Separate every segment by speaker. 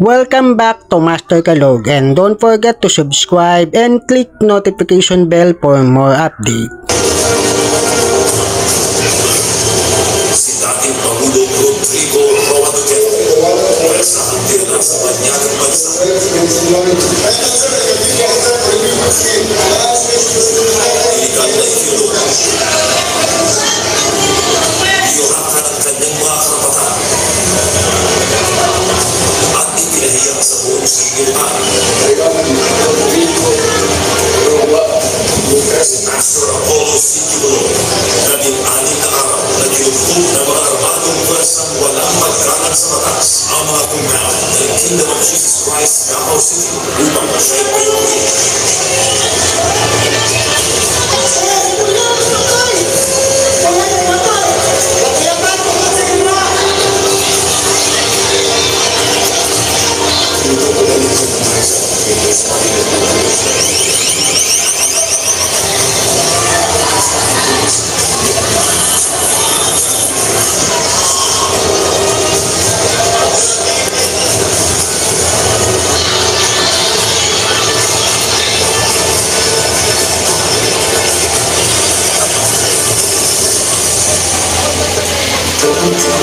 Speaker 1: Welcome back to Master Kalog, and don't forget to subscribe and click notification bell for more updates.
Speaker 2: Si dating Pangulong Rodrigo Roa Duterte ay sa hanggang sa banyagang bansa. Iligal na ideologi. Iyorakan ang kanyang mga karapatan at ipinahiya sa buong siguruhan. Si Pastor Apollo C. Kibuloy, 16 na araw na kinugtog ng mga armadong pwersang walang magkanan sa batas ang mga compound ng Kingdom of Jesus Christ, Davao City upang siya'y payuhin.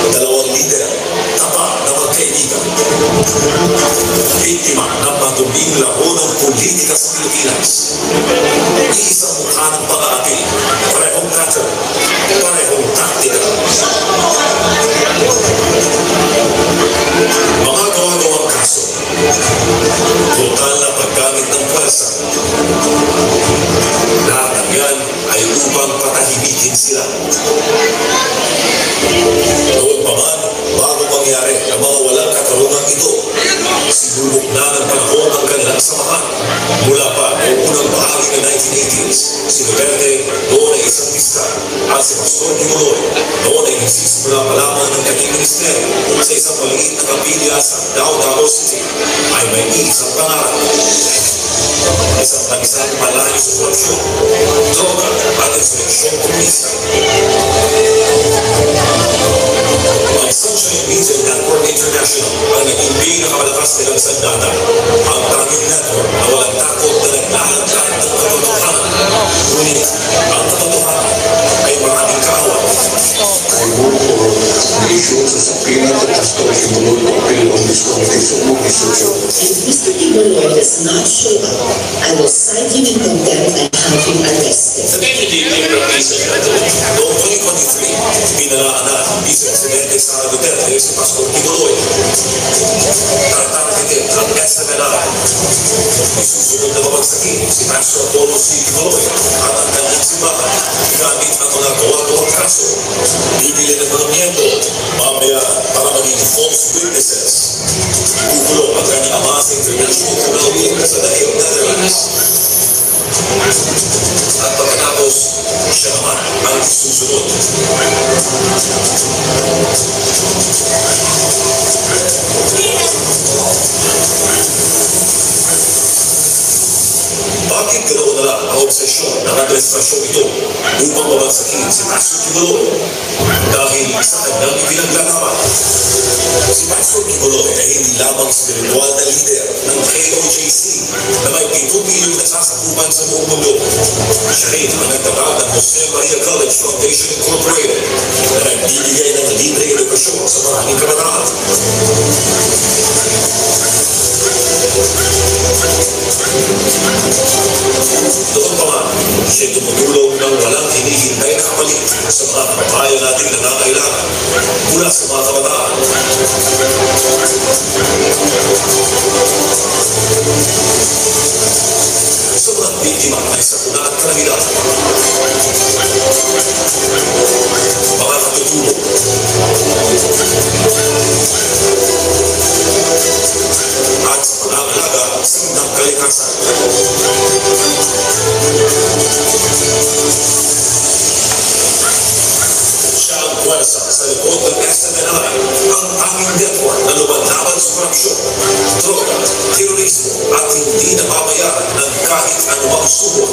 Speaker 2: Dalawang lider, tapat na magkaibigan. Biktima ng maduming labo ng politika sa Pilipinas. Isang mukha ng pag-aapi, parehong pattern, parehong taktika. Mga gawa-gawang kaso, total na paggamit ng pwersa. Lahat ng yan ay upang patahimikin sila. Noon pa man, bago mangyari ang mga walang katarungan ito, sinubok na ng panahon ang kanilang samahan. Mula pa noong unang bahagi ng 1980s, si Duterte noon ay isang pista at si Pastor Kibuloy noon ay nagsisimula pa lamang ng kanyang ministeryo sa isang maliit na kapilya sa Davao City ay may isang pangarap. Isang malayo sa korupsyon, droga at insurreksyon komunista. Ang Social Media Network International ang naging pinakamalakas nilang sandata, ang tanging network na walang takot na naglahantad ng katotohanan. Ngunit ang katotohanan ay maraming kaaway.
Speaker 3: I move for issue sa subpoena to Pastor Kibuloy to appeal on this conviction of instruction.
Speaker 4: If Mr. Kibuloy does not show up, I will cite him in contempt and have him arrested.
Speaker 2: Sa Deputy Representative noong 2023, pinalaan na ang Vice Presidente Sara Duterte si Pastor Kibuloy. Tartargetin ang SMNI. Isusunod na babagsakin si Pastor Apollo C. Kibuloy at ang kanyang simbahan gamit ang mga gawa-gawang kaso. Bibili ng mga miyembro, mamaya para maging false witnesses. Kukulong ang kanyang ama sa International Criminal Court sa The Hague, Netherlands. At pagkatapos, siya naman ang susunod. Bakit ganoon na lang ang obsesyon ng administrasyon ito upang mabagsakin si Pastor Kibuloy? Dahil sa kanyang ipinaglalaban. Si Pastor Kibuloy ay hindi lamang spiritual na leader ng KOJC na may 7 milyong nasasakupan sa buong mundo. Siya rin ang nagtatag ng Jose Maria College Foundation Incorporated na nagbibigay ng libre edukasyon sa maraming kabataan. Doon pa man, siya tumutulong ng walang hinihintay na kapalit sa mga kababayan nating nangangailangan mula sa mga kabataan. Sa mga biktima ay sakuna at kalamidad. Mga katutulong. At sa pangangalaga sa mga kalikasan. Siya ang puwersa sa likod ng SMNI, ang tanging network na lumalaban sa korupsyon, droga, terorismo at hindi nababayaran ng kahit anumang subok.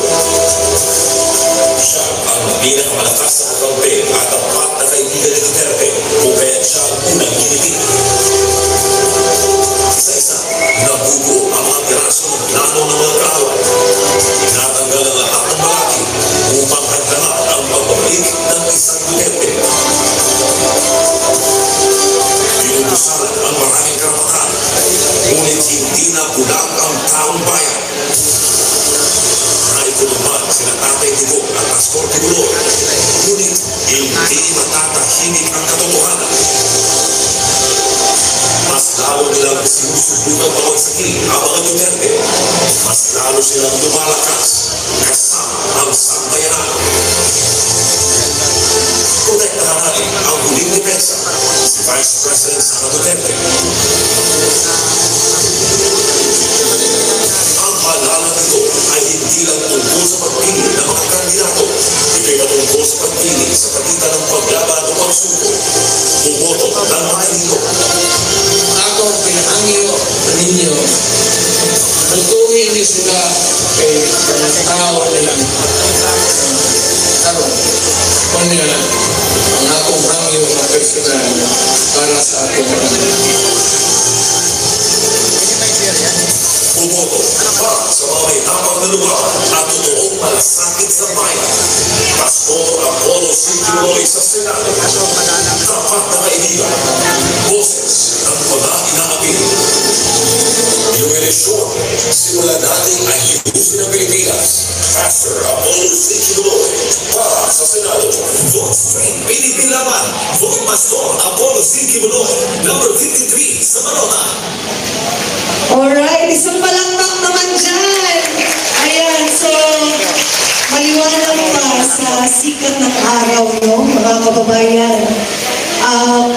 Speaker 2: Siya ang pinakamalakas na kakampi at tapat na kaibigan ni Duterte kung kaya siya ang unang ginipin. Isa-isa piraso ng plano ng mga kaaway. Tinatanggal ang lahat ng malaki upang hagdanan ang pagbabalik ng isang Duterte. Pinubusalan ang maraming karapatan, ngunit hindi na bulag ang taong bayan. Naikunuman sila Tatay Digong at Pastor Kibuloy, ngunit hindi matatahimik ang katotohanan. Mas lalo nilang sinusubukan pawagsakin ang mga Duterte. Mas lalo silang lumalakas kasama ang sambayanan. Protektahan natin ang huling depensa, si Vice President Sara Duterte. Ang halalan nito ay hindi lang tungkol sa pagpili ng mga kandidato. Ito'y patungkol sa pagpili sa pagitan ng paglaban o pagsuko. Bumoto ng mga nito.
Speaker 3: Ako ang pinahangyo ninyo. Tutuhin niyo sila kay tao nilang karon. Kung nila ang akong hangyo na personal para sa akong
Speaker 2: Bumoto para sa mga may tapang na lugar at totoong malasakit sa bayan. Pastor Apollo C. Kibuloy sa Senado. Tapat na kaibigan. Boses ng mga inaapil. Yung eleksyon, simula natin ay ayusin ang Pilipinas. Pastor Apollo C. Kibuloy para sa Senado. Vote Street, PDP Laban. Vote Pastor Apollo C. Kibuloy, number 53 sa Manila.
Speaker 5: Alright, isang palakpak naman dyan. Ayan, so maliwanag pa sa sikat ng araw, no, mga kababayan.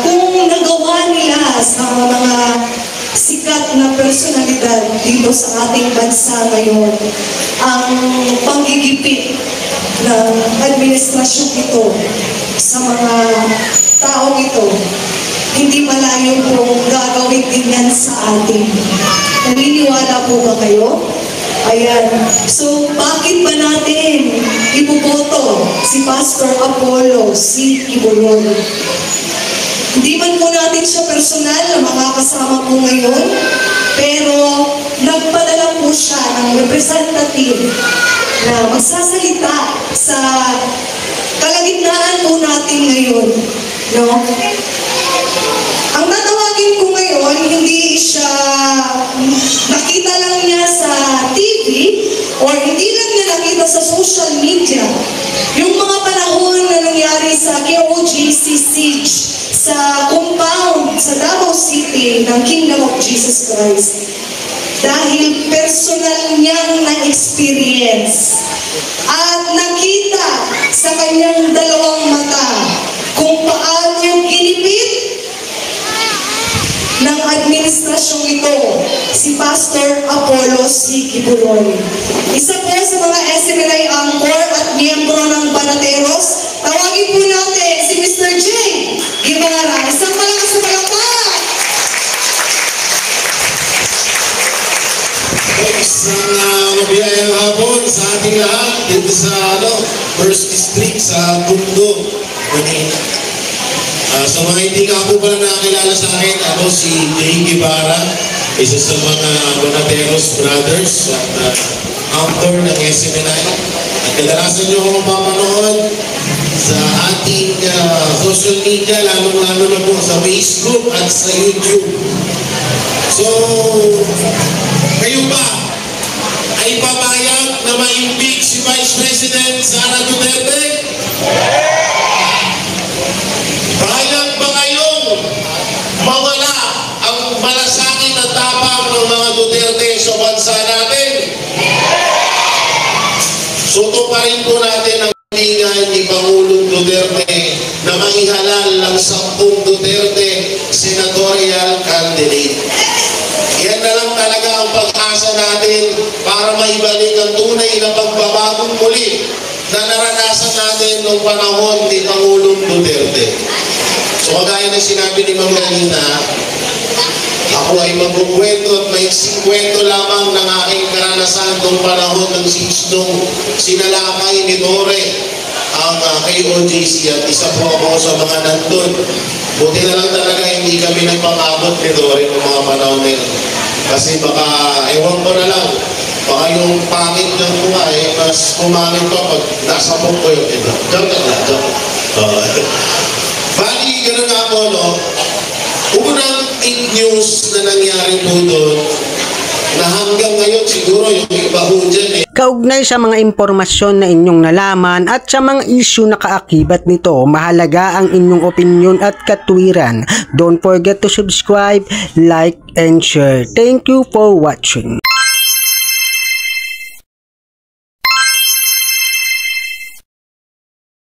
Speaker 5: Kung nagawa nila sa mga sikat na personalidad dito sa ating bansa ngayon, ang panggigipit ng administrasyon ito sa mga taong ito, hindi malayo po gagawin din yan sa atin. Naniniwala po ba kayo? Ayan. So, bakit ba natin ibuboto si Pastor Apollo C. Kibuloy? Hindi man po natin siya personal na makakasama po ngayon, pero nagpadala po siya ng representative na magsasalita sa kalagitnaan po natin ngayon. No? Ang tatawagin ko ngayon, hindi siya nakita lang niya sa TV or hindi lang niya nakita sa social media. Yung mga panahon na nangyari sa KOJC Siege sa compound sa Davao City ng Kingdom of Jesus Christ. Dahil personal niyang na-experience at nakita sa kanyang dalawang mata kung paano yung ginipit ng administrasyong ito, si Pastor Apollo C. Kibuloy. Isa po sa mga SMNI anchor at miyembro ng Banateros, tawagin po natin si Mr. J. Guevara. Isang malakas na palakpak!
Speaker 6: Isang mabiyayang hapon sa ating lahat dito sa First District sa Tondo, Manila. Sa mga hindi ka po pala nakakilala sa akin, ako si Jay Guevara, isa sa mga Banateros Brothers at author ng SMNI. At kadalasan nyo ako mapapanood sa ating social media, lalong-lalo na po sa Facebook at sa YouTube. So, kayo ba ay papayag na ma-impeach si Vice President Sara Duterte? Pahayag ba kayong mawala ang malasakit at tapang ng mga Duterte sa bansa natin? Suto pa rin po natin ang hiningan ni Pangulong Duterte na maihalal ng 10 Duterte senatorial candidate. Yan na lang talaga ang pag-asa natin para maibalik ang tunay na pagbabagong muli na naranasan natin noong panahon ni Pangulong Duterte. So kagaya ng sinabi ni Ma'am kanina, ako ay magkukwento at may kwento lamang ng aking karanasan noong panahon ng nung sinalakay ni Dore ang KOJC at isa po ako sa mga nandun. Buti na lang talaga hindi kami nagpapabot ni Dore noong mga panahon nila. Kasi baka, ewan ko na lang, baka yung pangit ng kuha mas pumangit ko pag nasa ko yung iba. Joke lang, joke. Bali, gano'n nga po, no? Unang fake news na nangyari po doon, na hanggang ngayon siguro yung iba po dyan
Speaker 1: Kaugnay sa mga impormasyon na inyong nalaman at sa mga issue na kaakibat nito, mahalaga ang inyong opinion at katwiran. Don't forget to subscribe, like, and share. Thank you for watching.